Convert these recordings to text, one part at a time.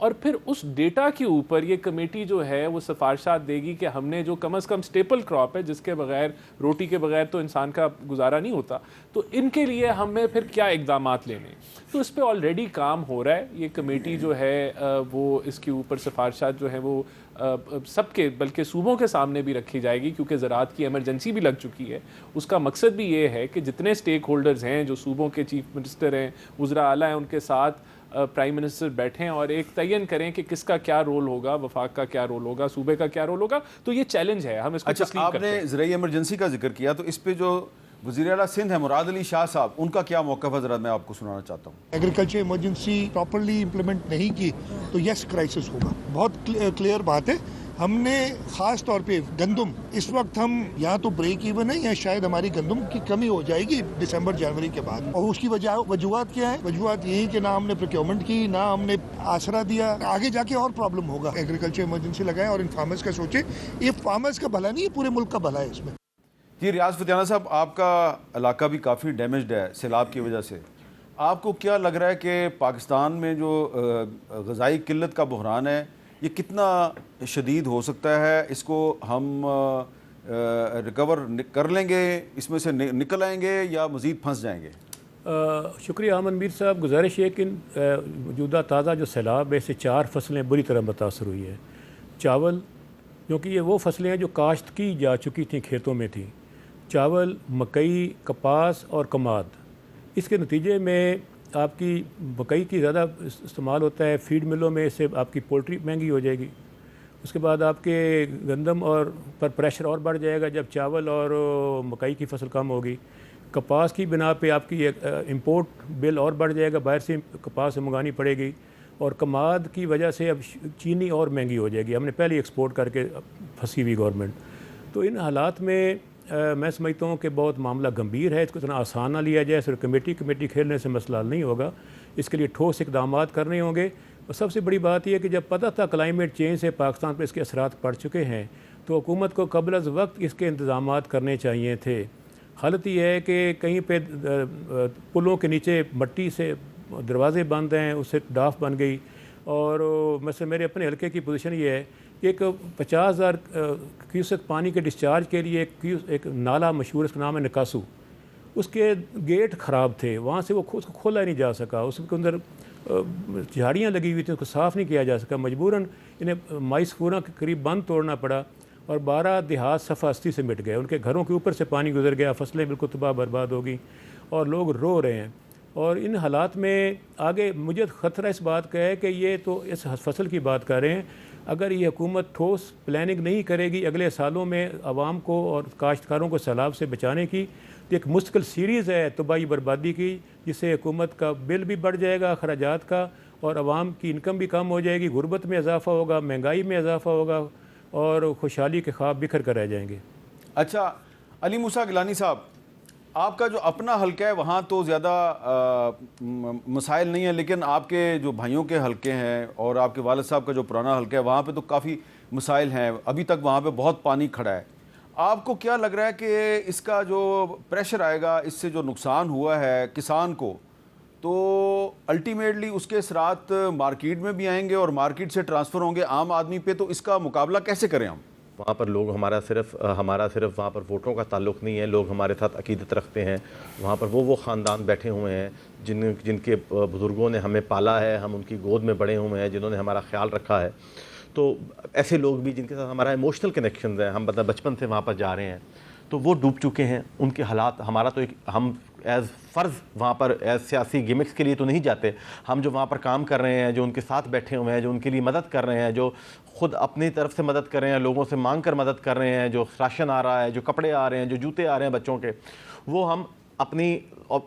اور پھر اس ڈیٹا کے اوپر یہ کمیٹی جو ہے وہ سفارشات دے گی کہ ہم نے جو کم از کم سٹیپل کراپ ہے جس کے بغیر روٹی کے بغیر تو انسان کا گزارا نہیں ہوتا, تو ان کے لیے ہمیں پھر کیا اقدامات لینے. تو اس پہ آلریڈی کام ہو رہا ہے. یہ کمیٹی جو ہے وہ اس کے اوپر سفارشات جو ہیں وہ سب کے بلکہ صوبوں کے سامنے بھی رکھی جائے گی, کیونکہ زراعت کی ایمرجنسی بھی لگ چکی ہے. اس کا مقصد بھی یہ ہے کہ جتنے سٹیک ہولڈرز ہیں, جو صوبوں کے چیف منسٹر ہیں, وزراء اعلیٰ ہیں, ان کے ساتھ پرائم منسٹر بیٹھیں اور ایک تعین کریں کہ کس کا کیا رول ہوگا, وفاق کا کیا رول ہوگا, صوبے کا کیا رول ہوگا. تو یہ چیلنج ہے, ہم اس کو تسلیم کرتے ہیں. آپ نے زرعی ایمرجنسی کا ذکر کیا, تو اس پہ جو وزیر اعلیٰ سندھ ہے مراد علی شاہ صاحب, ان کا کیا موقف ہے ذرا میں آپ کو سنانا چاہتا ہوں. ایگریکلچر ایمرجنسی پراپرلی امپلیمنٹ نہیں کی تو یس کرائسس ہوگا. بہت کلیئر بات ہے. ہم نے خاص طور پہ گندم, اس وقت ہم یا تو بریک ایون ہے یا شاید ہماری گندم کی کمی ہو جائے گی دسمبر جنوری کے بعد. اور اس کی وجوہات کیا ہے؟ وجوہات یہی کہ نہ ہم نے پروکیورمنٹ کی, نہ ہم نے آسرا دیا. آگے جا کے اور پرابلم ہوگا. ایگریکلچر ایمرجنسی لگائیں اور ان فارمرز کا سوچیں. یہ فارمرز کا بھلا نہیں ہے, پورے ملک کا بھلا ہے اس میں. جی ریاض فتیانہ صاحب, آپ کا علاقہ بھی کافی ڈیمیجڈ ہے سیلاب کی وجہ سے. آپ کو کیا لگ رہا ہے کہ پاکستان میں جو غذائی قلت کا بحران ہے یہ کتنا شدید ہو سکتا ہے؟ اس کو ہم ریکور کر لیں گے, اس میں سے نکل آئیں گے, یا مزید پھنس جائیں گے؟ شکریہ احمد میر صاحب. گزارش ہے کہ موجودہ تازہ جو سیلاب ہے اس سے 4 فصلیں بری طرح متاثر ہوئی ہیں. چاول, کیونکہ یہ وہ فصلیں ہیں جو کاشت کی جا چکی تھیں, کھیتوں میں تھیں. چاول, مکئی, کپاس اور کماد. اس کے نتیجے میں آپ کی مکئی کی زیادہ استعمال ہوتا ہے فیڈ ملوں میں, اس سے آپ کی پولٹری مہنگی ہو جائے گی. اس کے بعد آپ کے گندم اور پر پریشر اور بڑھ جائے گا جب چاول اور مکئی کی فصل کم ہوگی. کپاس کی بنا پہ آپ کی امپورٹ بل اور بڑھ جائے گا, باہر سے کپاس منگانی پڑے گی. اور کماد کی وجہ سے اب چینی اور مہنگی ہو جائے گی. ہم نے پہلے ایکسپورٹ کر کے پھنسی ہوئی گورنمنٹ. تو ان حالات میں میں سمجھتا ہوں کہ بہت معاملہ گمبھیر ہے. اس کو اتنا آسان نہ لیا جائے. صرف کمیٹی کھیلنے سے مسئلہ حل نہیں ہوگا. اس کے لیے ٹھوس اقدامات کرنے ہوں گے. اور سب سے بڑی بات یہ ہے کہ جب پتہ تھا کلائمیٹ چینج سے پاکستان پر اس کے اثرات پڑ چکے ہیں, تو حکومت کو قبل از وقت اس کے انتظامات کرنے چاہیے تھے. حالت یہ ہے کہ کہیں پہ پلوں کے نیچے مٹی سے دروازے بند ہیں, اس سے ڈاف بن گئی. اور مثلا میرے اپنے حلقے کی پوزیشن یہ ہے کہ ایک 50,000 کیوسک پانی کے ڈسچارج کے لیے ایک نالا مشہور, اس کا نام ہے نکاسو, اس کے گیٹ خراب تھے, وہاں سے اس کو کھولا ہی نہیں جا سکا. اس کے اندر جھاڑیاں لگی ہوئی تھیں, اس کو صاف نہیں کیا جا سکا. مجبوراً انہیں مائس پورا کے قریب بند توڑنا پڑا, اور 12 دیہات صفحستی سے مٹ گئے. ان کے گھروں کے اوپر سے پانی گزر گیا, فصلیں بالکل تباہ برباد ہو گئیں, اور لوگ رو رہے ہیں. اور ان حالات میں آگے مجھے خطرہ اس بات کا ہے کہ یہ تو اس فصل کی بات کر رہے ہیں, اگر یہ حکومت ٹھوس پلاننگ نہیں کرے گی اگلے سالوں میں عوام کو اور کاشتکاروں کو سیلاب سے بچانے کی, تو ایک مستقل سیریز ہے تباہی بربادی کی, جس سے حکومت کا بل بھی بڑھ جائے گا اخراجات کا, اور عوام کی انکم بھی کم ہو جائے گی, غربت میں اضافہ ہوگا, مہنگائی میں اضافہ ہوگا, اور خوشحالی کے خواب بکھر کر رہ جائیں گے. اچھا علی موسیٰ گیلانی صاحب, آپ کا جو اپنا حلقہ ہے وہاں تو زیادہ مسائل نہیں ہیں, لیکن آپ کے جو بھائیوں کے حلقے ہیں اور آپ کے والد صاحب کا جو پرانا حلقہ ہے وہاں پہ تو کافی مسائل ہیں. ابھی تک وہاں پہ بہت پانی کھڑا ہے. آپ کو کیا لگ رہا ہے کہ اس کا جو پریشر آئے گا, اس سے جو نقصان ہوا ہے کسان کو, تو الٹیمیٹلی اس کے اثرات مارکیٹ میں بھی آئیں گے اور مارکیٹ سے ٹرانسفر ہوں گے عام آدمی پہ, تو اس کا مقابلہ کیسے کریں ہم؟ وہاں پر لوگ ہمارا صرف وہاں پر ووٹوں کا تعلق نہیں ہے, لوگ ہمارے ساتھ عقیدت رکھتے ہیں. وہاں پر وہ خاندان بیٹھے ہوئے ہیں جن کے بزرگوں نے ہمیں پالا ہے, ہم ان کی گود میں بڑے ہوئے ہیں, جنہوں نے ہمارا خیال رکھا ہے. تو ایسے لوگ بھی جن کے ساتھ ہمارا ایموشنل کنیکشنز ہیں, ہم بچپن سے وہاں پر جا رہے ہیں, تو وہ ڈوب چکے ہیں. ان کے حالات, ہمارا تو ہم ایز فرض وہاں پر ایز سیاسی گیمکس کے لیے تو نہیں جاتے. ہم جو وہاں پر کام کر رہے ہیں, جو ان کے ساتھ بیٹھے ہوئے ہیں, جو ان کے لیے مدد کر رہے ہیں, جو خود اپنی طرف سے مدد کر رہے ہیں, لوگوں سے مانگ کر مدد کر رہے ہیں, جو راشن آ رہا ہے, جو کپڑے آ رہے ہیں, جو جوتے آ رہے ہیں بچوں کے, وہ ہم اپنی,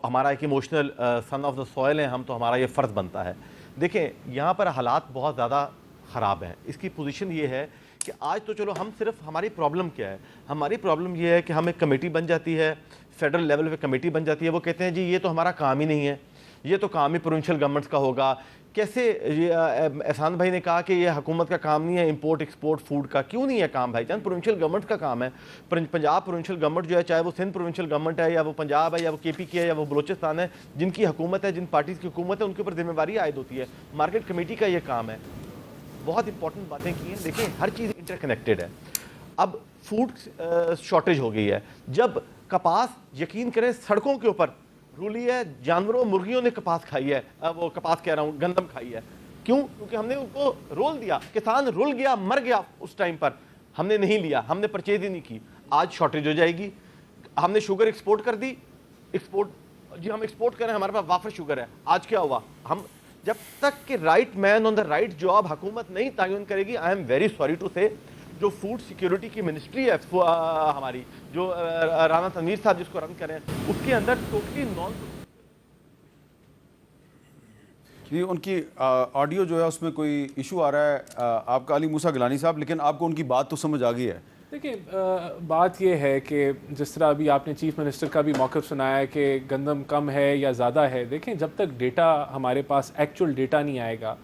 ہمارا ایک emotional son of the soil ہیں ہم, تو ہمارا یہ فرض بنتا ہے. دیکھیں یہاں پر حالات بہت زیادہ خراب ہیں. اس کی پوزیشن یہ ہے کہ آج تو چلو ہم صرف, ہماری پرابلم کیا ہے, ہماری پرابلم یہ ہے کہ ہم ایک کمیٹی بن جاتی ہے, فیڈرل لیول پہ کمیٹی بن جاتی ہے, وہ کہتے ہیں جی یہ تو ہمارا کام ہی نہیں ہے, یہ تو کام ہی پروونشل گورنمنٹس کا ہوگا. کیسے یہ احسان بھائی نے کہا کہ یہ حکومت کا کام نہیں ہے امپورٹ ایکسپورٹ فوڈ کا, کیوں نہیں ہے کام بھائی جان؟ پروونشل گورنمنٹ کا کام ہے. پنجاب پروونشل گورنمنٹ جو ہے, چاہے وہ سندھ پروونشل گورنمنٹ ہے, یا وہ پنجاب ہے, یا وہ KP کی ہے, یا وہ بلوچستان ہے, جن کی حکومت ہے, جن پارٹیز کی حکومت ہے, ان کے اوپر ذمہ داری عائد ہوتی ہے. مارکیٹ کمیٹی کا یہ کام ہے. بہت امپورٹنٹ باتیں کی ہیں. دیکھیں ہر چیز انٹر کنیکٹڈ ہے. اب فوڈ شارٹیج ہو گئی ہے. جب کپاس یقین کریں سڑکوں کے اوپر رولی ہے, جانوروں مرغیوں نے کپاس کھائی ہے, وہ کپاس کہہ رہا ہوں گندم کھائی ہے. کیوں؟ کیونکہ ہم نے ان کو رول دیا, کسان رول گیا, مر گیا اس ٹائم پر, ہم نے نہیں لیا, ہم نے پرچیز ہی نہیں کی. آج شارٹیج ہو جائے گی. ہم نے شوگر ایکسپورٹ کر دی, جی ہم ایکسپورٹ کریں, ہمارے پاس وافر شوگر ہے. آج کیا ہوا؟ ہم جب تک کہ right man on the right job حکومت نہیں تعین کرے گی, I am very sorry to say, جو فوڈ سیکیورٹی کی منسٹری ہے ہماری, جو رانا تنویر صاحب جس کو رن کریں, اس کے اندر ٹوٹلی نان. جی ان کی آڈیو جو ہے اس میں کوئی ایشو آ رہا ہے آپ کا, علی موسیٰ گیلانی صاحب, لیکن آپ کو ان کی بات تو سمجھ آ گئی ہے. دیکھیں بات یہ ہے کہ جس طرح ابھی آپ نے چیف منسٹر کا بھی موقف سنایا ہے کہ گندم کم ہے یا زیادہ ہے. دیکھیں جب تک ڈیٹا ہمارے پاس ایکچوئل ڈیٹا نہیں آئے گا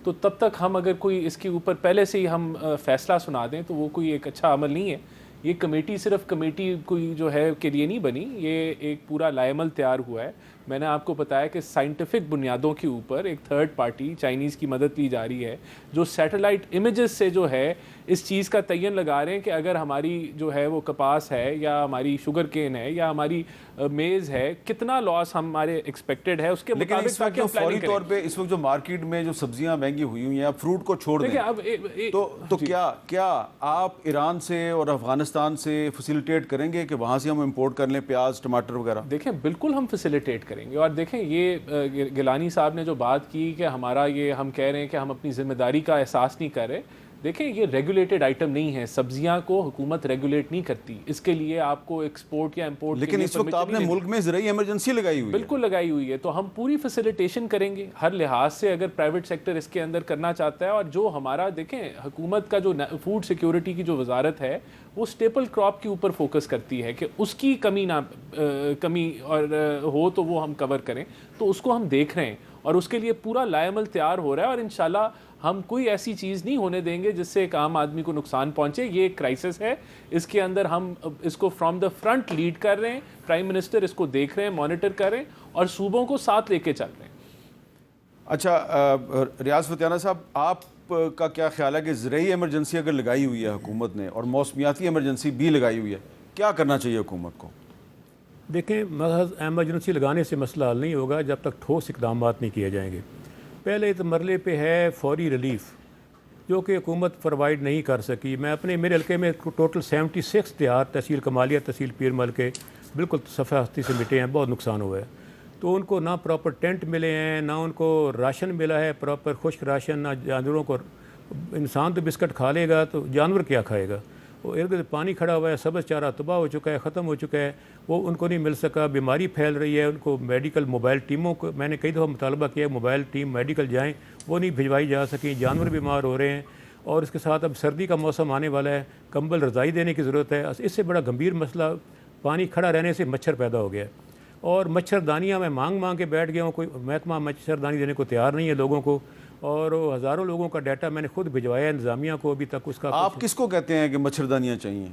تو تب تک ہم اگر کوئی اس کے اوپر پہلے سے ہی ہم فیصلہ سنا دیں تو وہ کوئی ایک اچھا عمل نہیں ہے. یہ کمیٹی صرف کمیٹی کوئی جو ہے کے لیے نہیں بنی, یہ ایک پورا لائے عمل تیار ہوا ہے. میں نے آپ کو بتایا کہ سائنٹیفک بنیادوں کے اوپر ایک تھرڈ پارٹی چائنیز کی مدد لی جا رہی ہے, جو سیٹلائٹ امیجز سے جو ہے اس چیز کا تعین لگا رہے ہیں کہ اگر ہماری جو ہے وہ کپاس ہے یا ہماری شوگر کین ہے یا ہماری میز ہے, کتنا لاس ہمارے ایکسپیکٹڈ ہے, اس کے لیکن اس وقت جو فوری طور پہ اس وقت جو مارکیٹ میں جو سبزیاں مہنگی ہوئی ہوئی ہیں, فروٹ کو چھوڑ دیں تو کیا آپ ایران سے اور افغانستان سے فیسیلیٹیٹ کریں گے کہ وہاں سے ہم امپورٹ کر لیں پیاز ٹماٹر وغیرہ؟ دیکھیں بالکل ہم فیسیلیٹیٹ کریں گے. اور دیکھیں یہ گیلانی صاحب نے جو بات کی کہ ہمارا یہ ہم کہہ رہے ہیں کہ ہم اپنی ذمہ داری کا احساس نہیں کر رہے, دیکھیں یہ ریگولیٹڈ آئٹم نہیں ہے, سبزیاں کو حکومت ریگولیٹ نہیں کرتی, اس کے لیے آپ کو ایکسپورٹ یا امپورٹ. لیکن اس وقت آپ نے ملک میں زرعی ایمرجنسی لگائی ہوئی ہے. بالکل لگائی ہوئی ہے, تو ہم پوری فیسیلیٹیشن کریں گے ہر لحاظ سے اگر پرائیویٹ سیکٹر اس کے اندر کرنا چاہتا ہے. اور جو ہمارا دیکھیں حکومت کا جو فوڈ سیکیورٹی کی جو وزارت ہے وہ اسٹیپل کراپ کے اوپر فوکس کرتی ہے کہ اس کی کمی اور ہو تو وہ ہم کور کریں, تو اس کو ہم دیکھ رہے ہیں اور اس کے لیے پورا لائے عمل تیار ہو رہا ہے. اور انشاءاللہ ہم کوئی ایسی چیز نہیں ہونے دیں گے جس سے ایک عام آدمی کو نقصان پہنچے. یہ ایک کرائسس ہے, اس کے اندر ہم اس کو فرام دا فرنٹ لیڈ کر رہے ہیں. پرائم منسٹر اس کو دیکھ رہے ہیں, مانیٹر کر رہے ہیں اور صوبوں کو ساتھ لے کے چل رہے ہیں. اچھا ریاض فتیانہ صاحب, آپ کا کیا خیال ہے کہ زرعی ایمرجنسی اگر لگائی ہوئی ہے حکومت نے اور موسمیاتی ایمرجنسی بھی لگائی ہوئی ہے, کیا کرنا چاہیے حکومت کو؟ دیکھیں محض ایمرجنسی لگانے سے مسئلہ حل نہیں ہوگا جب تک ٹھوس اقدامات نہیں کیے جائیں گے. پہلے تو مرحلے پہ ہے فوری ریلیف, جو کہ حکومت پرووائڈ نہیں کر سکی. میں میرے حلقے میں ٹوٹل 76 دیہات تحصیل کمالیہ تحصیل پیر مل کے بالکل صفحہ ہستی سے مٹے ہیں, بہت نقصان ہوا ہے. تو ان کو نہ پراپر ٹینٹ ملے ہیں, نہ ان کو راشن ملا ہے پراپر خشک راشن, نہ جانوروں کو. انسان تو بسکٹ کھا لے گا تو جانور کیا کھائے گا؟ وہ ارد گرد پانی کھڑا ہوا ہے, سبز چارہ تباہ ہو چکا ہے, ختم ہو چکا ہے, وہ ان کو نہیں مل سکا. بیماری پھیل رہی ہے. ان کو میڈیکل موبائل ٹیموں کو میں نے کئی دفعہ مطالبہ کیا موبائل ٹیم میڈیکل جائیں, وہ نہیں بھجوائی جا سکیں. جانور بیمار ہو رہے ہیں. اور اس کے ساتھ اب سردی کا موسم آنے والا ہے, کمبل رضائی دینے کی ضرورت ہے. اس سے بڑا گمبھیر مسئلہ پانی کھڑا رہنے سے مچھر پیدا ہو گیا ہے. اور مچھردانیاں میں مانگ کے بیٹھ گیا ہوں, کوئی محکمہ مچھردانی دینے کو تیار نہیں ہے لوگوں کو. اور ہزاروں لوگوں کا ڈیٹا میں نے خود بھجوایا انتظامیہ کو, ابھی تک اس کا. آپ کس کو کہتے ہیں کہ مچھردانیاں چاہیے؟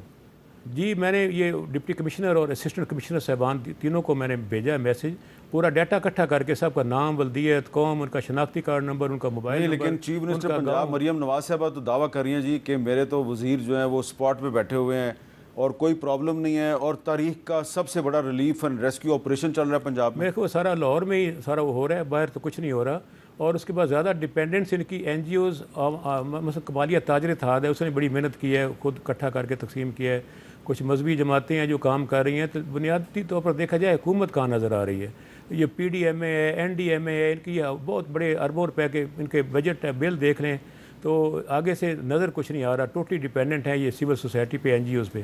جی میں نے یہ ڈپٹی کمشنر اور اسسٹنٹ کمشنر صاحبان تینوں کو میں نے بھیجا ہے میسج, پورا ڈیٹا اکٹھا کر کے سب کا نام, ولدیت, قوم, ان کا شناختی کارڈ نمبر, ان کا موبائل نمبر. لیکن چیف منسٹر پنجاب مریم نواز صاحبہ تو دعویٰ کر رہی ہیں جی کہ میرے تو وزیر جو ہیں وہ اسپاٹ پہ بیٹھے ہوئے ہیں اور کوئی پرابلم نہیں ہے, اور تاریخ کا سب سے بڑا ریلیف اینڈ ریسکیو آپریشن چل رہا ہے پنجاب میں. میرے کو سارا لاہور میں ہی سارا وہ ہو رہا ہے, باہر تو کچھ نہیں ہو رہا. اور اس کے بعد زیادہ ڈپینڈنس ان کی این جی اوز, مثلا کمالیہ تاجر اتحاد ہے, اس نے بڑی محنت کی ہے, خود اکٹھا کر کے تقسیم کیا ہے. کچھ مذہبی جماعتیں ہیں جو کام کر رہی ہیں. تو بنیادی طور پر دیکھا جائے حکومت کہاں نظر آ رہی ہے. یہ پی ڈی ایم اے ہے, این ڈی ایم اے ہے, ان کی بہت بڑے اربوں روپے کے ان کے بجٹ ہے, بل دیکھ لیں تو آگے سے نظر کچھ نہیں آ رہا. ٹوٹلی ڈپینڈنٹ ہے یہ سول سوسائٹی پہ, این جی اوز پہ.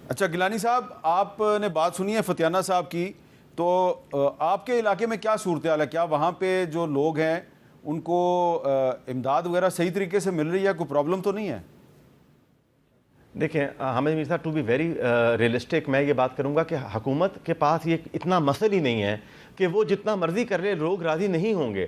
اچھا گیلانی صاحب, آپ نے بات سنی ہے فتیانہ صاحب کی, تو آپ کے علاقے میں کیا صورتحال ہے؟ کیا وہاں پہ جو لوگ ہیں ان کو امداد وغیرہ صحیح طریقے سے مل رہی ہے؟ کوئی پرابلم تو نہیں ہے؟ دیکھیں حامد میر صاحب, ٹو بی ویری ریئلسٹک, میں یہ بات کروں گا کہ حکومت کے پاس یہ اتنا مسئلہ ہی نہیں ہے کہ وہ جتنا مرضی کر لے لوگ راضی نہیں ہوں گے.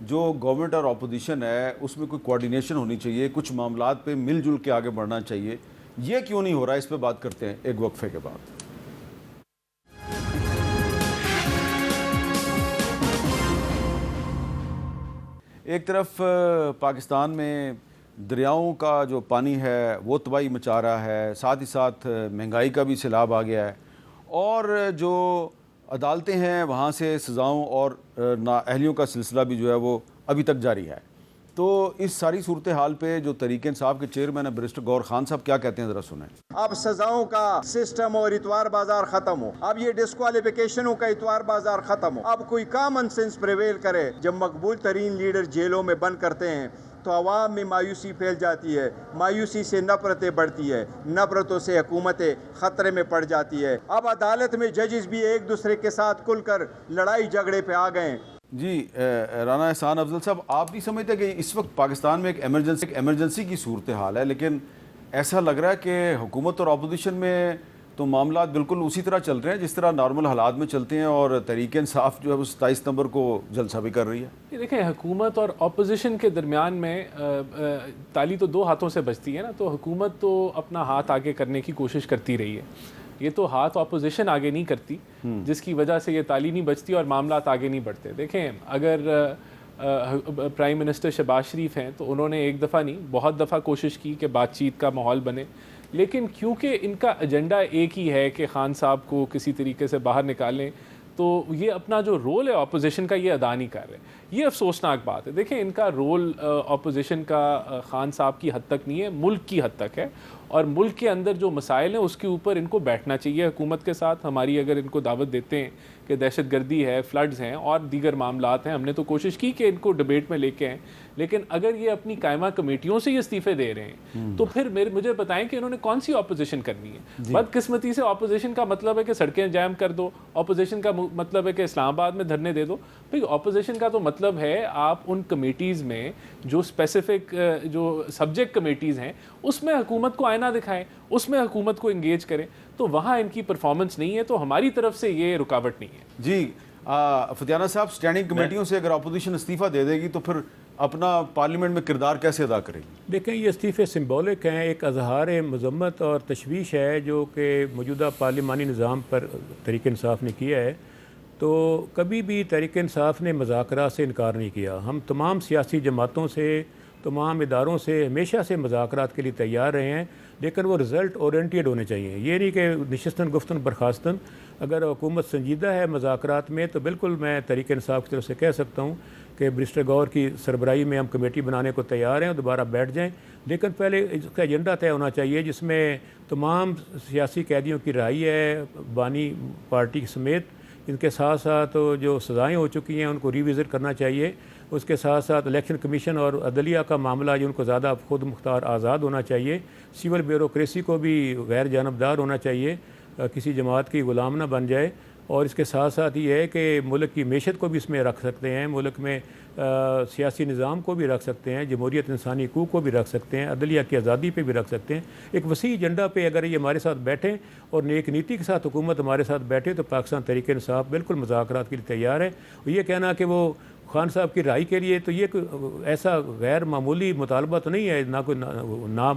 جو گورنمنٹ اور اپوزیشن ہے اس میں کوئی کوارڈینیشن ہونی چاہیے, کچھ معاملات پہ مل جل کے آگے بڑھنا چاہیے. یہ کیوں نہیں ہو رہا ہے, اس پہ بات کرتے ہیں ایک وقفے کے بعد. ایک طرف پاکستان میں دریاؤں کا جو پانی ہے وہ تباہی مچا رہا ہے, ساتھ ہی ساتھ مہنگائی کا بھی سیلاب آ گیا ہے, اور جو عدالتیں ہیں وہاں سے سزاؤں اور نااہلیوں کا سلسلہ بھی جو ہے وہ ابھی تک جاری ہے. تو اس ساری صورتحال پہ جو تحریک انصاف کے چیئرمین ہیں برسٹر غور خان صاحب کیا کہتے ہیں, ذرا سنیں. اب سزاؤں کا سسٹم اور اتوار بازار ختم ہو, اب یہ ڈسکوالیفیکیشنوں کا اتوار بازار ختم ہو, اب کوئی کامن سینس پریویل کرے. جب مقبول ترین لیڈر جیلوں میں بند کرتے ہیں تو عوام میں مایوسی پھیل جاتی ہے, مایوسی سے نفرتیں بڑھتی ہے, نفرتوں سے حکومتیں خطرے میں پڑ جاتی ہے. اب عدالت میں ججز بھی ایک دوسرے کے ساتھ کھل کر لڑائی جھگڑے پہ آ گئے. جی رانا احسان افضل صاحب, آپ نہیں سمجھتے کہ اس وقت پاکستان میں ایک ایمرجنسی کی صورتحال ہے, لیکن ایسا لگ رہا ہے کہ حکومت اور اپوزیشن میں تو معاملات بالکل اسی طرح چل رہے ہیں جس طرح نارمل حالات میں چلتے ہیں, اور تحریک انصاف جو ہے وہ 27 ستمبر کو جلسہ بھی کر رہی ہے. دیکھیں, حکومت اور اپوزیشن کے درمیان میں تالی تو 2 ہاتھوں سے بجتی ہے نا, تو حکومت تو اپنا ہاتھ آگے کرنے کی کوشش کرتی رہی ہے, یہ تو ہاتھ اپوزیشن آگے نہیں کرتی, جس کی وجہ سے یہ تالی نہیں بجتی اور معاملات آگے نہیں بڑھتے. دیکھیں, اگر پرائم منسٹر شہباز شریف ہیں تو انہوں نے ایک دفعہ نہیں بہت دفعہ کوشش کی کہ بات چیت کا ماحول بنے, لیکن کیونکہ ان کا ایجنڈا ایک ہی ہے کہ خان صاحب کو کسی طریقے سے باہر نکالیں, تو یہ اپنا جو رول ہے اپوزیشن کا یہ ادا نہیں کر رہے. یہ افسوسناک بات ہے. دیکھیں, ان کا رول اپوزیشن کا خان صاحب کی حد تک نہیں ہے, ملک کی حد تک ہے, اور ملک کے اندر جو مسائل ہیں اس کے اوپر ان کو بیٹھنا چاہیے حکومت کے ساتھ. ہماری اگر ان کو دعوت دیتے ہیں کہ دہشت گردی ہے, فلڈز ہیں اور دیگر معاملات ہیں, ہم نے تو کوشش کی کہ ان کو ڈیبیٹ میں لے کے آئیں, لیکن اگر یہ اپنی قائمہ کمیٹیوں سے یہ استعفے دے رہے ہیں تو پھر مجھے بتائیں کہ انہوں نے کون سی اپوزیشن کرنی ہے. بدقسمتی سے اپوزیشن کا مطلب ہے کہ سڑکیں جام کر دو, اپوزیشن کا مطلب ہے کہ اسلام آباد میں دھرنے دے دو. بھئی اپوزیشن کا تو مطلب ہے آپ ان کمیٹیز میں جو اسپیسیفک جو سبجیکٹ کمیٹیز ہیں اس میں حکومت کو آئینہ دکھائیں, اس میں حکومت کو انگیج کریں. تو وہاں ان کی پرفارمنس نہیں ہے, تو ہماری طرف سے یہ رکاوٹ نہیں ہے. جی فتیانہ صاحب, اسٹینڈنگ کمیٹیوں سے اگر اپوزیشن استعفیٰ دے دے گی تو پھر اپنا پارلیمنٹ میں کردار کیسے ادا کرے گی؟ دیکھیں, یہ استعفے سمبولک ہیں, ایک اظہار مذمت اور تشویش ہے جو کہ موجودہ پارلیمانی نظام پر تحریک انصاف نے کیا ہے. تو کبھی بھی تحریک انصاف نے مذاکرات سے انکار نہیں کیا. ہم تمام سیاسی جماعتوں سے, تمام اداروں سے ہمیشہ سے مذاکرات کے لیے تیار رہے ہیں, لیکن وہ رزلٹ اورینٹیڈ ہونے چاہیے. یہ نہیں کہ نشستن گفتن برخاستن. اگر حکومت سنجیدہ ہے مذاکرات میں تو بالکل میں تحریک انصاف کی طرف سے کہہ سکتا ہوں کہ برسٹر غور کی سربراہی میں ہم کمیٹی بنانے کو تیار ہیں اور دوبارہ بیٹھ جائیں, لیکن پہلے اس کا ایجنڈا طے ہونا چاہیے جس میں تمام سیاسی قیدیوں کی رہائی ہے, بانی پارٹی سمیت. ان کے ساتھ ساتھ جو سزائیں ہو چکی ہیں ان کو ریوزٹ کرنا چاہیے. اس کے ساتھ ساتھ الیکشن کمیشن اور عدلیہ کا معاملہ جو ان کو زیادہ خود مختار آزاد ہونا چاہیے. سول بیوروکریسی کو بھی غیر جانبدار ہونا چاہیے, کسی جماعت کی غلام نہ بن جائے. اور اس کے ساتھ ساتھ یہ ہے کہ ملک کی معیشت کو بھی اس میں رکھ سکتے ہیں, ملک میں سیاسی نظام کو بھی رکھ سکتے ہیں, جمہوریت انسانی حقوق کو بھی رکھ سکتے ہیں, عدلیہ کی آزادی پہ بھی رکھ سکتے ہیں. ایک وسیع ایجنڈا پہ اگر یہ ہمارے ساتھ بیٹھیں اور نیک نیتی کے ساتھ حکومت ہمارے ساتھ بیٹھے تو پاکستان تحریک انصاف بالکل مذاکرات کے لیے تیار ہے. یہ کہنا کہ وہ خان صاحب کی رہائی کے لیے, تو یہ ایسا غیر معمولی مطالبہ تو نہیں ہے, نہ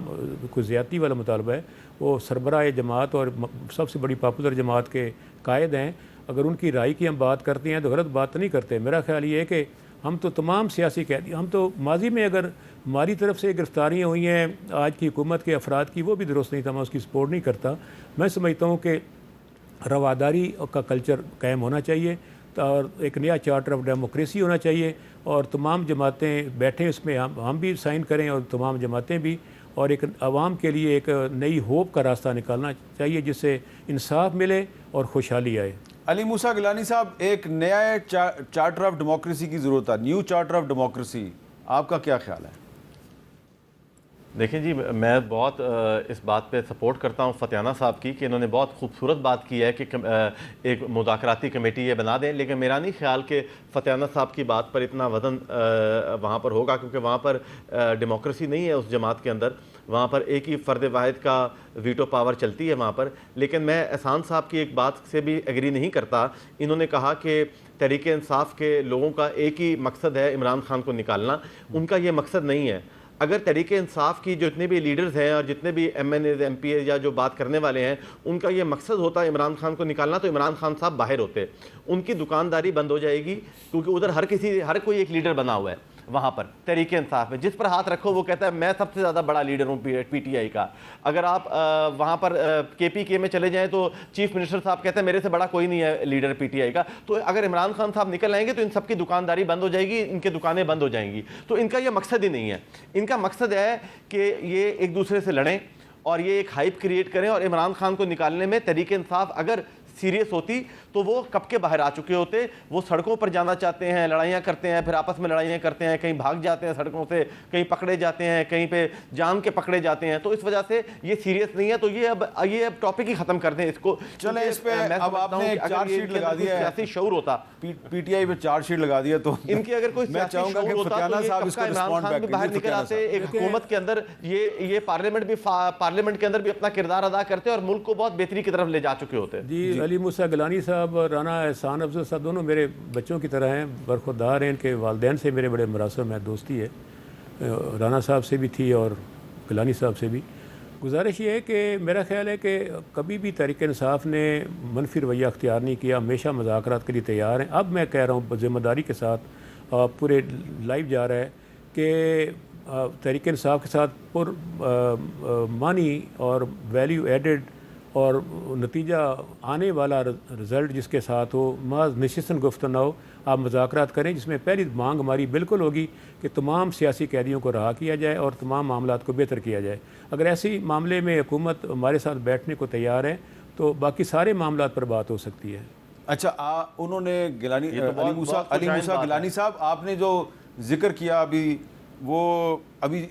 کوئی زیادتی والا مطالبہ ہے. وہ سربراہ جماعت اور سب سے بڑی پاپولر جماعت کے قائد ہیں. اگر ان کی رہائی کی ہم بات کرتے ہیں تو غلط بات نہیں کرتے. میرا خیال یہ ہے کہ ہم تو تمام سیاسی قیدی, ہم تو ماضی میں اگر ہماری طرف سے گرفتاریاں ہوئی ہیں آج کی حکومت کے افراد کی, وہ بھی درست نہیں تھا, میں اس کی سپورٹ نہیں کرتا. میں سمجھتا ہوں کہ رواداری کا کلچر قائم ہونا چاہیے اور ایک نیا چارٹر آف ڈیموکریسی ہونا چاہیے, اور تمام جماعتیں بیٹھیں اس میں, ہم بھی سائن کریں اور تمام جماعتیں بھی, اور ایک عوام کے لیے ایک نئی ہوپ کا راستہ نکالنا چاہیے جس سے انصاف ملے اور خوشحالی آئے. علی موسیٰ گیلانی صاحب, ایک نیا چارٹر آف ڈیموکریسی کی ضرورت ہے, نیو چارٹر آف ڈیموکریسی, آپ کا کیا خیال ہے؟ دیکھیں جی, میں بہت اس بات پہ سپورٹ کرتا ہوں فتیانہ صاحب کی کہ انہوں نے بہت خوبصورت بات کی ہے کہ ایک مذاکراتی کمیٹی یہ بنا دیں, لیکن میرا نہیں خیال کہ فتیانہ صاحب کی بات پر اتنا وزن وہاں پر ہوگا, کیونکہ وہاں پر ڈیموکریسی نہیں ہے اس جماعت کے اندر. وہاں پر ایک ہی فرد واحد کا ویٹو پاور چلتی ہے وہاں پر. لیکن میں احسان صاحب کی ایک بات سے بھی ایگری نہیں کرتا. انہوں نے کہا کہ تحریک انصاف کے لوگوں کا ایک ہی مقصد ہے عمران خان کو نکالنا. ان کا یہ مقصد نہیں ہے. اگر تحریک انصاف کی جتنے بھی لیڈرز ہیں اور جتنے بھی M N A M P A یا جو بات کرنے والے ہیں ان کا یہ مقصد ہوتا ہے عمران خان کو نکالنا تو عمران خان صاحب باہر ہوتے. ان کی دکانداری بند ہو جائے گی کیونکہ ادھر ہر کوئی ایک لیڈر بنا ہوا ہے وہاں پر تحریک انصاف میں. جس پر ہاتھ رکھو وہ کہتا ہے میں سب سے زیادہ بڑا لیڈر ہوں پی ٹی آئی کا. اگر آپ وہاں پر کے پی کے میں چلے جائیں تو چیف منسٹر صاحب کہتے ہیں میرے سے بڑا کوئی نہیں ہے لیڈر پی ٹی آئی کا. تو اگر عمران خان صاحب نکل آئیں گے تو ان سب کی دکانداری بند ہو جائے گی, ان کی دکانیں بند ہو جائیں گی. تو ان کا یہ مقصد ہی نہیں ہے. ان کا مقصد ہے کہ یہ ایک دوسرے سے لڑیں اور یہ ایک ہائپ کریٹ کریں. اور عمران خان کو نکالنے میں تحریک انصاف اگر سیریس ہوتی تو وہ کب کے باہر آ چکے ہوتے. وہ سڑکوں پر جانا چاہتے ہیں, لڑائیاں کرتے ہیں, پھر آپس میں لڑائیاں کرتے ہیں, کہیں بھاگ جاتے ہیں سڑکوں سے, کہیں پکڑے جاتے ہیں, کہیں پہ جان کے پکڑے جاتے ہیں. تو اس وجہ سے یہ سیریس نہیں ہے. تو یہ اب ٹاپک ہی ختم کر دیں اس کو. چلیں اس پہ اب آپ نے ایک چارج شیٹ لگا دیا ہے, سیاسی شعور ہوتا پی ٹی آئی پہ چارج شیٹ لگا دیا تو ان کی اگر کوئی سیاسی شعور ہوتا تو یہ کب کا عمران خان بھی باہر نکل آتے, ایک حکومت کے اندر یہ پارلیمنٹ کے اندر بھی اپنا کردار ادا کرتے اور ملک کو بہت بہتری کی طرف لے جا چکے ہوتے. جی علی موسیٰ گیلانی صاحب اور رانا احسان افضل صاحب دونوں میرے بچوں کی طرح ہیں, برخوردار ہیں. ان کے والدین سے میرے بڑے مراسم ہے, دوستی ہے. رانا صاحب سے بھی تھی اور گیلانی صاحب سے بھی. گزارش یہ ہے کہ میرا خیال ہے کہ کبھی بھی تحریک انصاف نے منفی رویہ اختیار نہیں کیا, ہمیشہ مذاکرات کے لیے تیار ہیں. اب میں کہہ رہا ہوں ذمہ داری کے ساتھ پورے لائیو جا رہا ہے کہ تحریک انصاف کے ساتھ پر مانی اور ویلیو ایڈڈ اور نتیجہ آنے والا رزلٹ جس کے ساتھ ہو, محض نشستن گفتگو نہ ہو. آپ مذاکرات کریں جس میں پہلی مانگ ہماری بالکل ہوگی کہ تمام سیاسی قیدیوں کو رہا کیا جائے اور تمام معاملات کو بہتر کیا جائے. اگر ایسی معاملے میں حکومت ہمارے ساتھ بیٹھنے کو تیار ہے تو باقی سارے معاملات پر بات ہو سکتی ہے. اچھا انہوں نے علی موسیٰ گیلانی صاحب آپ نے جو ذکر کیا ابھی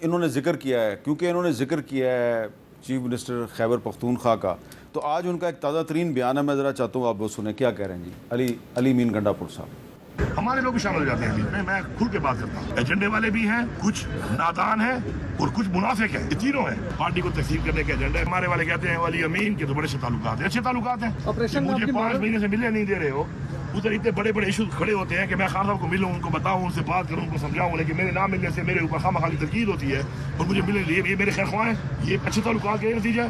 انہوں نے ذکر کیا ہے, کیونکہ انہوں نے ذکر کیا ہے چیف منسٹر خیبر پختونخوا کا, تو آج ان کا ایک تازہ ترین بیان ہے, میں ذرا چاہتا ہوں آپ وہ سنیں. کیا کہہ رہے ہیں جی علی مین گنڈا پور صاحب؟ ہمارے لوگ بھی شامل ہو جاتے ہیں. میں کھل کے بات کرتا ہوں. ایجنڈے والے بھی ہیں, کچھ نادان ہیں اور کچھ منافق ہیں. یہ تینوں ہیں. پارٹی کو تقسیم کرنے کے ایجنڈے. ہمارے والے کہتے ہیں علی امین کے تو بڑے اچھے تعلقات ہیں. اچھے تعلقات ہیں. مجھے 5 مہینے سے ملنے نہیں دے رہے ہو. ادھر اتنے بڑے بڑے ایشوز کھڑے ہوتے ہیں کہ میں خان صاحب کو ملوں, ان کو بتاؤں, ان سے بات کروں, ان کو سمجھاؤں, لیکن میرے نہ ملنے سے میرے اوپر خواہ کی تنقید ہوتی ہے اور مجھے ملنے لیے یہ میرے خیر خواہ ہیں. یہ اچھے تعلقات کے نتیجہ ہے.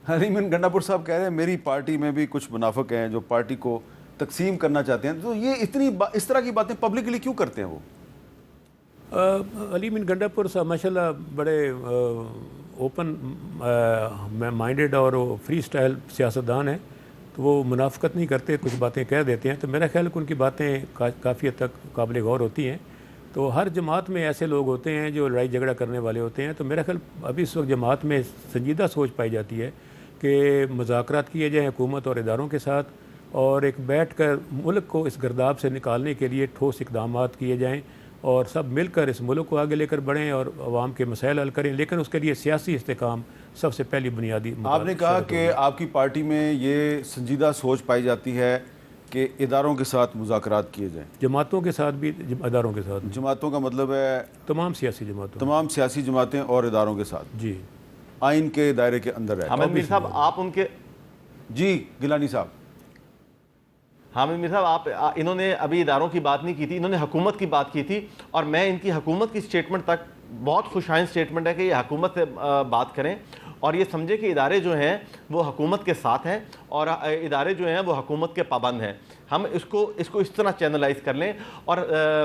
علی مین گنڈا پور صاحب کہہ رہے ہیں میری پارٹی میں بھی کچھ منافق ہیں جو پارٹی کو تقسیم کرنا چاہتے ہیں. تو یہ اس طرح کی باتیں پبلکلی کیوں کرتے ہیں وہ؟ علی مین گنڈا پور صاحب ماشاءاللہ بڑے اوپن مائنڈڈ اور فری سٹائل سیاستدان ہیں. تو وہ منافقت نہیں کرتے, کچھ باتیں کہہ دیتے ہیں. تو میرا خیال ہے کہ ان کی باتیں کافی حد تک قابل غور ہوتی ہیں. تو ہر جماعت میں ایسے لوگ ہوتے ہیں جو لڑائی جھگڑا کرنے والے ہوتے ہیں. تو میرا خیال ابھی اس وقت جماعت میں سنجیدہ سوچ پائی جاتی ہے کہ مذاکرات کیے جائیں حکومت اور اداروں کے ساتھ, اور ایک بیٹھ کر ملک کو اس گرداب سے نکالنے کے لیے ٹھوس اقدامات کیے جائیں اور سب مل کر اس ملک کو آگے لے کر بڑھیں اور عوام کے مسائل حل کریں. لیکن اس کے لیے سیاسی استحکام سب سے پہلی بنیادی. آپ نے کہا کہ آپ کی پارٹی میں یہ سنجیدہ سوچ پائی جاتی ہے کہ اداروں کے ساتھ مذاکرات کیے جائیں. جماعتوں کے ساتھ بھی, اداروں کے ساتھ. جماعتوں کا مطلب ہے تمام سیاسی جماعتوں, تمام سیاسی جماعتیں اور اداروں کے ساتھ. جی آئین کے دائرے کے اندر ہے. حامد میر صاحب آپ ان کے جی گیلانی صاحب. حامد میر صاحب انہوں نے ابھی اداروں کی بات نہیں کی تھی, انہوں نے حکومت کی بات کی تھی. اور میں ان کی حکومت کی سٹیٹمنٹ تک بہت خوشائن سٹیٹمنٹ ہے کہ یہ حکومت سے بات کریں اور یہ سمجھے کہ ادارے جو ہیں وہ حکومت کے ساتھ ہیں اور ادارے جو ہیں وہ حکومت کے پابند ہیں. ہم اس کو اس طرح چینلائز کر لیں. اور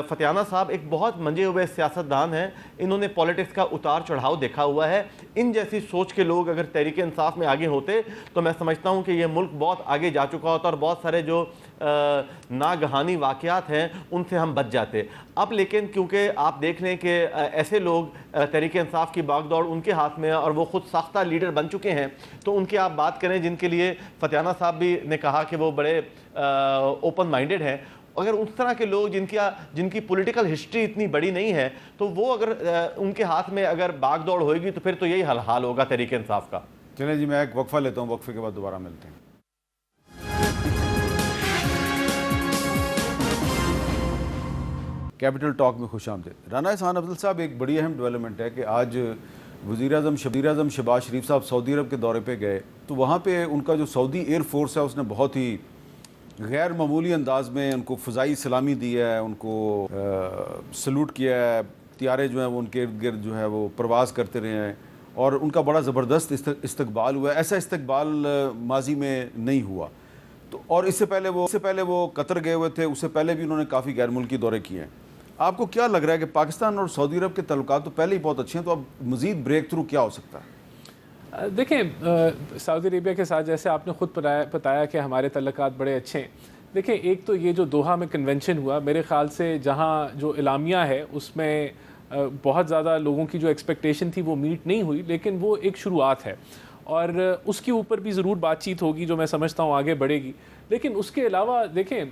فتیانہ صاحب ایک بہت منجے ہوئے سیاستدان ہیں, انہوں نے پولیٹکس کا اتار چڑھاؤ دیکھا ہوا ہے. ان جیسی سوچ کے لوگ اگر تحریک انصاف میں آگے ہوتے تو میں سمجھتا ہوں کہ یہ ملک بہت آگے جا چکا ہوتا اور بہت سارے جو ناگہانی واقعات ہیں ان سے ہم بچ جاتے. اب لیکن کیونکہ آپ دیکھ لیں کہ ایسے لوگ تحریک انصاف کی باغ دوڑ ان کے ہاتھ میں اور وہ خود ساختہ لیڈر بن چکے ہیں, تو ان کی آپ بات کریں جن کے لیے فتیانہ صاحب بھی نے کہا کہ وہ بڑے اوپن مائنڈڈ ہیں. اگر اس طرح کے لوگ جن کی پولیٹیکل ہسٹری اتنی بڑی نہیں ہے تو وہ اگر ان کے ہاتھ میں اگر باغ دوڑ ہوئے گی تو پھر تو یہی حال ہوگا تحریک انصاف کا. چلیں جی میں ایک وقفہ لیتا ہوں, وقفے کے بعد دوبارہ ملتے ہیں. کیپٹل ٹاک میں خوش آمدید. رانا احسان افضل صاحب, ایک بڑی اہم ڈیولپمنٹ ہے کہ آج وزیر اعظم شہباز شریف صاحب سعودی عرب کے دورے پہ گئے تو وہاں پہ ان کا جو سعودی ایئر فورس ہے اس نے بہت ہی غیر معمولی انداز میں ان کو فضائی سلامی دی ہے, ان کو سلوٹ کیا ہے, طیارے جو ہیں وہ ان کے ارد گرد جو ہے وہ پرواز کرتے رہے ہیں اور ان کا بڑا زبردست استقبال ہوا ہے. ایسا استقبال ماضی میں نہیں ہوا. تو اور اس سے پہلے وہ قطر گئے ہوئے تھے, اس سے پہلے بھی انہوں نے کافی غیر ملکی دورے کیے ہیں. آپ کو کیا لگ رہا ہے کہ پاکستان اور سعودی عرب کے تعلقات تو پہلے ہی بہت اچھے ہیں, تو اب مزید بریک تھرو کیا ہو سکتا ہے؟ دیکھیں سعودی عربیہ کے ساتھ جیسے آپ نے خود بتایا کہ ہمارے تعلقات بڑے اچھے ہیں. دیکھیں ایک تو یہ جو دوحہ میں کنونشن ہوا, میرے خیال سے جہاں جو اعلامیہ ہے اس میں بہت زیادہ لوگوں کی جو ایکسپیکٹیشن تھی وہ میٹ نہیں ہوئی, لیکن وہ ایک شروعات ہے اور اس کے اوپر بھی ضرور بات چیت ہوگی جو میں سمجھتا ہوں آگے بڑھے گی. لیکن اس کے علاوہ دیکھیں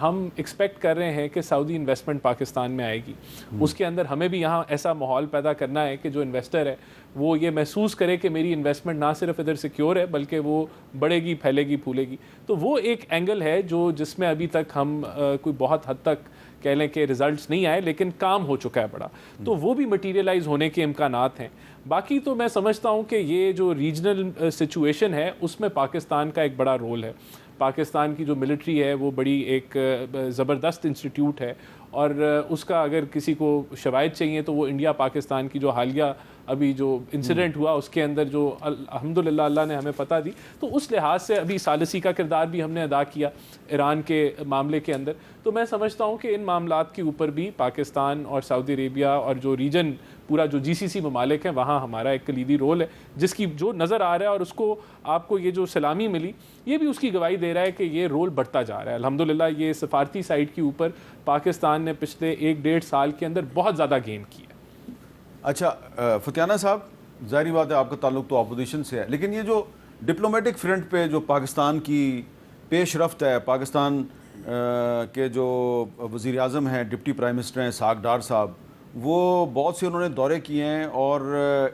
ہم ایکسپیکٹ کر رہے ہیں کہ سعودی انویسٹمنٹ پاکستان میں آئے گی. اس کے اندر ہمیں بھی یہاں ایسا ماحول پیدا کرنا ہے کہ جو انویسٹر ہے وہ یہ محسوس کرے کہ میری انویسٹمنٹ نہ صرف ادھر سیکیور ہے بلکہ وہ بڑھے گی, پھیلے گی, پھولے گی. تو وہ ایک اینگل ہے جس میں ابھی تک ہم کوئی بہت حد تک کہہ لیں کہ ریزلٹس نہیں آئے لیکن کام ہو چکا ہے بڑا, تو وہ بھی مٹیریلائز ہونے کے امکانات ہیں. باقی تو میں سمجھتا ہوں کہ یہ جو ریجنل سچویشن ہے اس میں پاکستان کا ایک بڑا رول ہے. پاکستان کی جو ملٹری ہے وہ بڑی ایک زبردست انسٹیٹیوٹ ہے اور اس کا اگر کسی کو شواہد چاہیے تو وہ انڈیا پاکستان کی جو حالیہ ابھی جو انسیڈنٹ ہوا اس کے اندر جو الحمدللہ اللہ نے ہمیں پتہ دی, تو اس لحاظ سے ابھی ثالثی کا کردار بھی ہم نے ادا کیا ایران کے معاملے کے اندر. تو میں سمجھتا ہوں کہ ان معاملات کے اوپر بھی پاکستان اور سعودی عربیہ اور جو ریجن پورا جو جی سی سی ممالک ہیں وہاں ہمارا ایک کلیدی رول ہے, جس کی جو نظر آ رہا ہے اور اس کو آپ کو یہ جو سلامی ملی یہ بھی اس کی گواہی دے رہا ہے کہ یہ رول بڑھتا جا رہا ہے. الحمدللہ یہ سفارتی سائٹ کے اوپر پاکستان نے پچھلے 1-1.5 سال کے اندر بہت زیادہ گین کیا. اچھا فتیانہ صاحب, ظاہری بات ہے آپ کا تعلق تو اپوزیشن سے ہے, لیکن یہ جو ڈپلومیٹک فرنٹ پہ جو پاکستان کی پیش رفت ہے, پاکستان کے جو وزیر اعظم ہیں, ڈپٹی پرائم منسٹر ہیں اسحاق ڈار صاحب, وہ بہت سے انہوں نے دورے کیے ہیں اور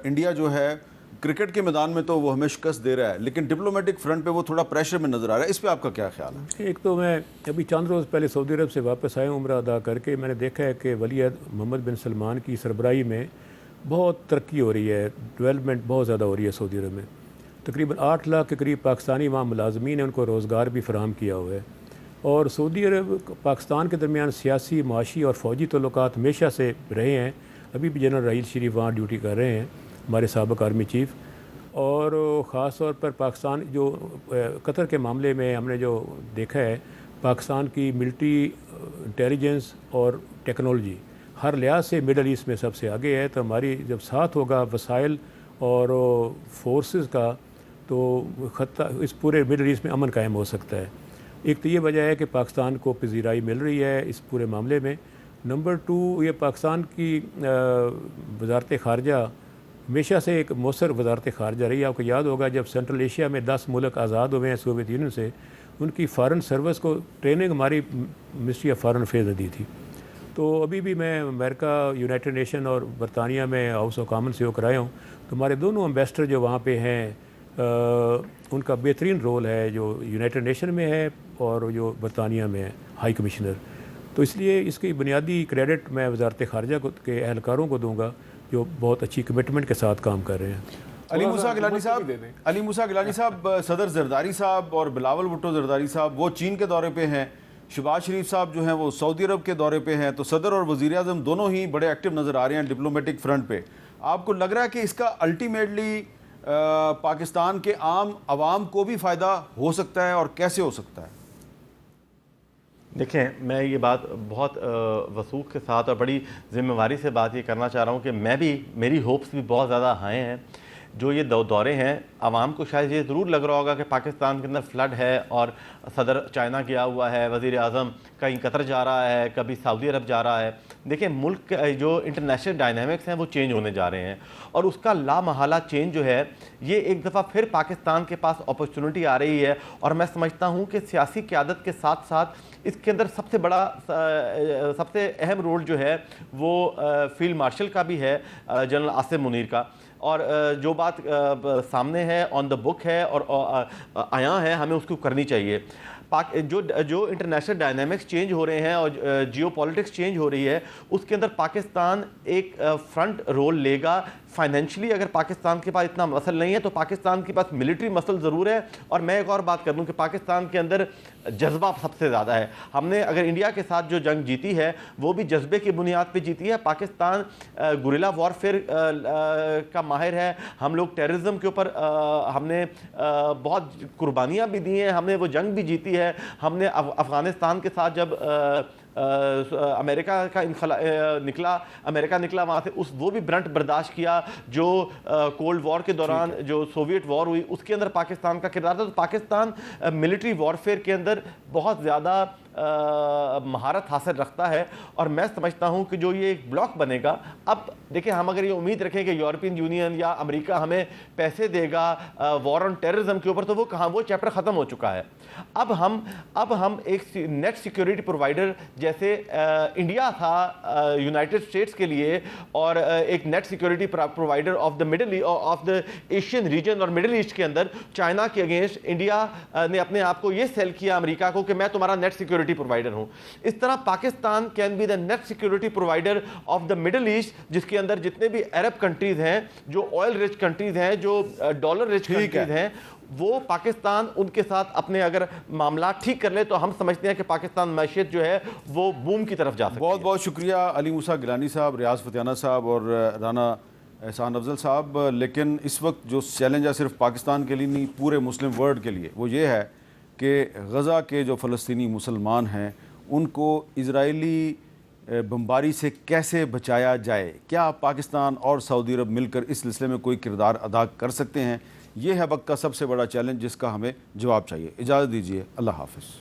انڈیا جو ہے کرکٹ کے میدان میں تو وہ ہمیں شکست دے رہا ہے لیکن ڈپلومیٹک فرنٹ پہ وہ تھوڑا پریشر میں نظر آ رہا ہے. اس پہ آپ کا کیا خیال ہے؟ ایک تو میں ابھی چند روز پہلے سعودی عرب سے واپس آیا ہوں عمرہ ادا کر کے, میں نے دیکھا ہے کہ ولی عہد محمد بن سلمان کی سربراہی میں بہت ترقی ہو رہی ہے, ڈیولپمنٹ بہت زیادہ ہو رہی ہے سعودی عرب میں. تقریباً 8 لاکھ کے قریب پاکستانی وہاں ملازمین ہیں, ان کو روزگار بھی فراہم کیا ہوا ہے. اور سعودی عرب پاکستان کے درمیان سیاسی, معاشی اور فوجی تعلقات ہمیشہ سے رہے ہیں. ابھی بھی جنرل راحیل شریف وہاں ڈیوٹی کر رہے ہیں, ہمارے سابق آرمی چیف. اور خاص طور پر پاکستان جو قطر کے معاملے میں ہم نے جو دیکھا ہے, پاکستان کی ملٹری انٹیلیجنس اور ٹیکنالوجی ہر لحاظ سے مڈل ایسٹ میں سب سے آگے ہے. تو ہماری جب ساتھ ہوگا وسائل اور فورسز کا تو خطہ اس پورے مڈل ایسٹ میں امن قائم ہو سکتا ہے. ایک تو یہ وجہ ہے کہ پاکستان کو پذیرائی مل رہی ہے اس پورے معاملے میں. نمبر 2, یہ پاکستان کی وزارت خارجہ ہمیشہ سے ایک مؤثر وزارت خارجہ رہی ہے. آپ کو یاد ہوگا جب سینٹرل ایشیا میں 10 ملک آزاد ہوئے ہیں سوویت یونین سے, ان کی فارن سروس کو ٹریننگ ہماری منسٹری آف فارن افیئرز نے دی تھی. تو ابھی بھی میں امریکہ, یونائٹڈ نیشن اور برطانیہ میں ہاؤس آف کامن سے ہو کر آیا ہوں, تو ہمارے دونوں امبیسڈر جو وہاں پہ ہیں ان کا بہترین رول ہے, جو یونائٹڈ نیشن میں ہے اور جو برطانیہ میں ہے ہائی کمشنر. تو اس لیے اس کی بنیادی کریڈٹ میں وزارت خارجہ کے اہلکاروں کو دوں گا جو بہت اچھی کمٹمنٹ کے ساتھ کام کر رہے ہیں. علی موسیٰ گیلانی صاحب, صدر زرداری صاحب اور بلاول بھٹو زرداری صاحب وہ چین کے دورے پہ ہیں, شہباز شریف صاحب جو ہیں وہ سعودی عرب کے دورے پہ ہیں, تو صدر اور وزیر اعظم دونوں ہی بڑے ایکٹیو نظر آ رہے ہیں ڈپلومیٹک فرنٹ پہ. آپ کو لگ رہا ہے کہ اس کا الٹیمیٹلی پاکستان کے عام عوام کو بھی فائدہ ہو سکتا ہے اور کیسے ہو سکتا ہے؟ دیکھیں, میں یہ بات بہت وثوق کے ساتھ اور بڑی ذمہ داری سے بات یہ کرنا چاہ رہا ہوں کہ میری ہوپس بھی بہت زیادہ ہائی ہیں. جو یہ دورے ہیں, عوام کو شاید یہ ضرور لگ رہا ہوگا کہ پاکستان کے اندر فلڈ ہے اور صدر چائنا گیا ہوا ہے, وزیر اعظم کہیں قطر جا رہا ہے, کبھی سعودی عرب جا رہا ہے. دیکھیں, ملک جو انٹرنیشنل ڈائنامکس ہیں وہ چینج ہونے جا رہے ہیں اور اس کا لامحالہ چینج جو ہے یہ ایک دفعہ پھر پاکستان کے پاس اپرچونٹی آ رہی ہے. اور میں سمجھتا ہوں کہ سیاسی قیادت کے ساتھ ساتھ اس کے اندر سب سے بڑا, سب سے اہم رول جو ہے وہ فیلڈ مارشل کا بھی ہے, جنرل آصف منیر کا. اور جو بات سامنے ہے, آن دا بک ہے اور عیاں ہے, ہمیں اس کو کرنی چاہیے. جو انٹرنیشنل ڈائنامکس چینج ہو رہے ہیں اور جیو پالیٹکس چینج ہو رہی ہے، اس کے اندر پاکستان ایک فرنٹ رول لے گا. فائنینشلی اگر پاکستان کے پاس اتنا مسل نہیں ہے تو پاکستان کے پاس ملٹری مسل ضرور ہے. اور میں ایک اور بات کر دوں کہ پاکستان کے اندر جذبہ سب سے زیادہ ہے. ہم نے اگر انڈیا کے ساتھ جو جنگ جیتی ہے وہ بھی جذبے کی بنیاد پہ جیتی ہے. پاکستان گوریلا وارفیئر کا ماہر ہے. ہم لوگ ٹیررزم کے اوپر ہم نے بہت قربانیاں بھی دی ہیں, ہم نے وہ جنگ بھی جیتی ہے. ہم نے افغانستان کے ساتھ جب امریکہ نکلا وہاں سے, وہ بھی برنٹ برداشت کیا جو کولڈ وار کے دوران جو سوویٹ وار ہوئی اس کے اندر پاکستان کا کردار تھا. تو پاکستان ملٹری وارفیئر کے اندر بہت زیادہ مہارت حاصل رکھتا ہے, اور میں سمجھتا ہوں کہ جو یہ ایک بلاک بنے گا. اب دیکھیں, ہم اگر یہ امید رکھیں کہ یورپین یونین یا امریکہ ہمیں پیسے دے گا وار آن ٹیررزم کے اوپر, تو وہ کہاں, وہ چیپٹر ختم ہو چکا ہے. اب ہم ایک نیٹ سیکیورٹی پرووائڈر جیسے انڈیا تھا یونائٹڈ اسٹیٹس کے لیے, اور ایک net security provider of the Asian region اور مڈل ایسٹ کے اندر چائنا کے اگینسٹ انڈیا نے اپنے آپ کو یہ سیل کیا امریکہ کو کہ میں تمہارا نیٹ سیکیورٹی پرووائڈر ہوں. اس طرح Pakistan can be the net security provider of the Middle East, جس کے اندر جتنے بھی عرب کنٹریز ہیں, جو آئل رچ کنٹریز ہیں, جو ڈالر رچ کنٹریز ہیں, وہ پاکستان ان کے ساتھ اپنے اگر معاملات ٹھیک کر لے تو ہم سمجھتے ہیں کہ پاکستان معیشت جو ہے وہ بوم کی طرف جا سکتی ہے. بہت بہت شکریہ علی موسیٰ گیلانی صاحب, ریاض فتیانہ صاحب اور رانا احسان افضل صاحب. لیکن اس وقت جو چیلنج ہے صرف پاکستان کے لیے نہیں, پورے مسلم ورلڈ کے لیے, وہ یہ ہے کہ غزہ کے جو فلسطینی مسلمان ہیں ان کو اسرائیلی بمباری سے کیسے بچایا جائے. کیا پاکستان اور سعودی عرب مل کر اس سلسلے میں کوئی کردار ادا کر سکتے ہیں؟ یہ ہے وقت کا سب سے بڑا چیلنج جس کا ہمیں جواب چاہیے. اجازت دیجیے, اللہ حافظ.